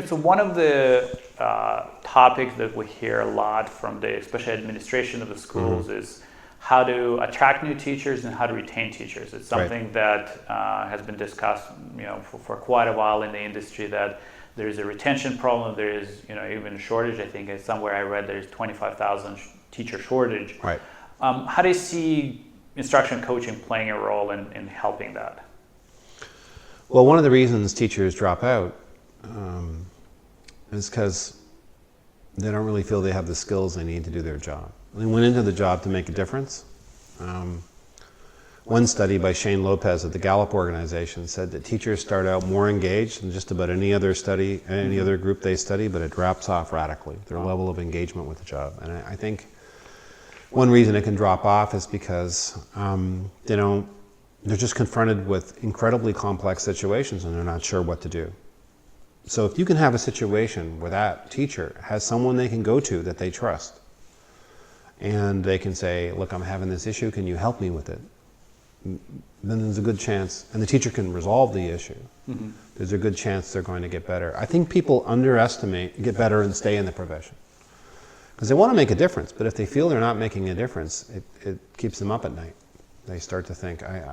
So one of the topics that we hear a lot from the especially administration of the schools is how to attract new teachers and how to retain teachers. It's something that has been discussed, for quite a while in the industry, that there is a retention problem. There is, even a shortage. I think somewhere I read there's 25,000 teacher shortage. Right. How do you see instruction coaching playing a role in helping that? Well, one of the reasons teachers drop out is because they don't really feel they have the skills they need to do their job. They went into the job to make a difference. One study by Shane Lopez at the Gallup organization said that teachers start out more engaged than just about any other study, any other group they study, but it drops off radically, their level of engagement with the job. And I think one reason it can drop off is because they're just confronted with incredibly complex situations and they're not sure what to do. So if you can have a situation where that teacher has someone they can go to that they trust, and they can say, look, I'm having this issue, can you help me with it? Then there's a good chance, and the teacher can resolve the issue. There's a good chance they're going to get better. I think people get better and stay in the profession. Because they want to make a difference, but if they feel they're not making a difference, it keeps them up at night. They start to think, I'm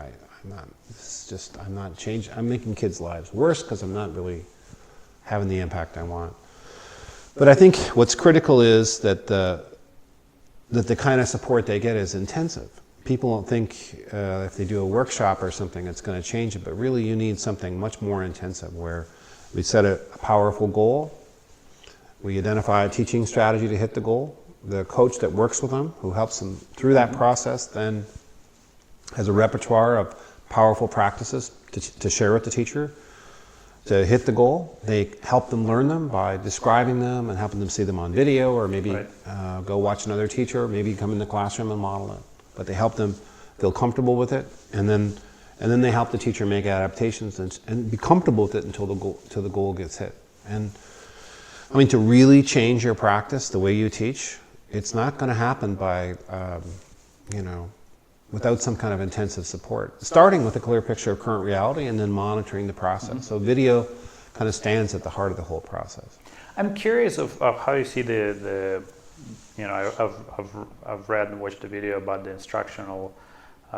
not changing, I'm making kids' lives worse because I'm not really having the impact I want. But I think what's critical is that the kind of support they get is intensive. People don't think if they do a workshop or something it's going to change it, but really you need something much more intensive where we set a powerful goal, we identify a teaching strategy to hit the goal, the coach that works with them, who helps them through that process, then has a repertoire of powerful practices to share with the teacher to hit the goal. They help them learn them by describing them and helping them see them on video, or maybe go watch another teacher, maybe come in the classroom and model it. But they help them feel comfortable with it, and then they help the teacher make adaptations and be comfortable with it until the goal gets hit. And I mean, to really change your practice, the way you teach, it's not going to happen by without some kind of intensive support. Starting with a clear picture of current reality and then monitoring the process. So video kind of stands at the heart of the whole process. I'm curious of how you see I've read and watched the video about the instructional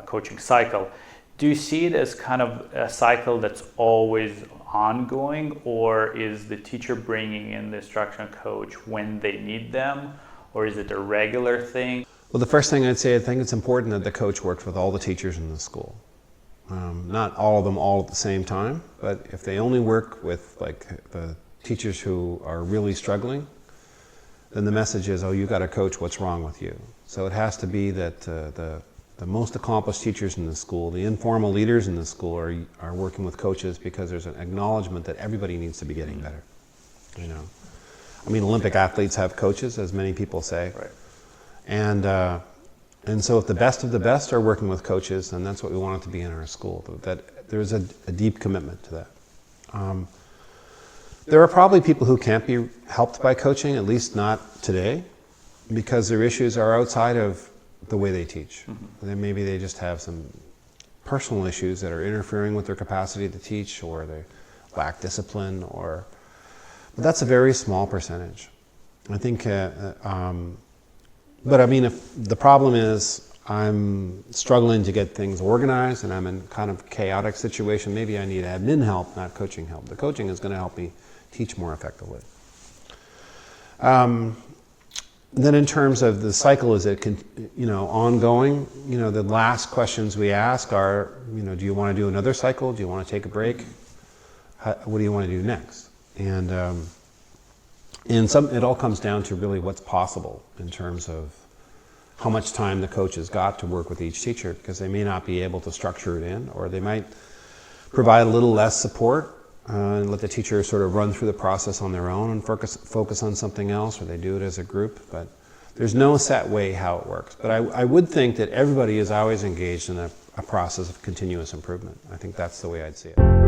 coaching cycle. Do you see it as kind of a cycle that's always ongoing, or is the teacher bringing in the instructional coach when they need them, or is it a regular thing? Well, the first thing I'd say, I think it's important that the coach works with all the teachers in the school. Not all of them all at the same time, but if they only work with the teachers who are really struggling, then the message is, oh, you got a coach, what's wrong with you? So it has to be that the most accomplished teachers in the school, the informal leaders in the school are working with coaches because there's an acknowledgement that everybody needs to be getting better. I mean, Olympic athletes have coaches, as many people say. Right. And so if the best of the best are working with coaches, then that's what we want it to be in our school, that there's a deep commitment to that. There are probably people who can't be helped by coaching, at least not today, because their issues are outside of the way they teach. Then maybe they just have some personal issues that are interfering with their capacity to teach, or they lack discipline, but that's a very small percentage. I think, but I mean, if the problem is I'm struggling to get things organized and I'm in kind of chaotic situation, maybe I need admin help, not coaching help. The coaching is going to help me teach more effectively. Then in terms of the cycle, is it ongoing? The last questions we ask are, do you want to do another cycle? Do you want to take a break? What do you want to do next? And it all comes down to really what's possible in terms of how much time the coach has got to work with each teacher, because they may not be able to structure it in, or they might provide a little less support and let the teacher sort of run through the process on their own and focus on something else, or they do it as a group. But there's no set way how it works. But I would think that everybody is always engaged in a process of continuous improvement. I think that's the way I'd see it.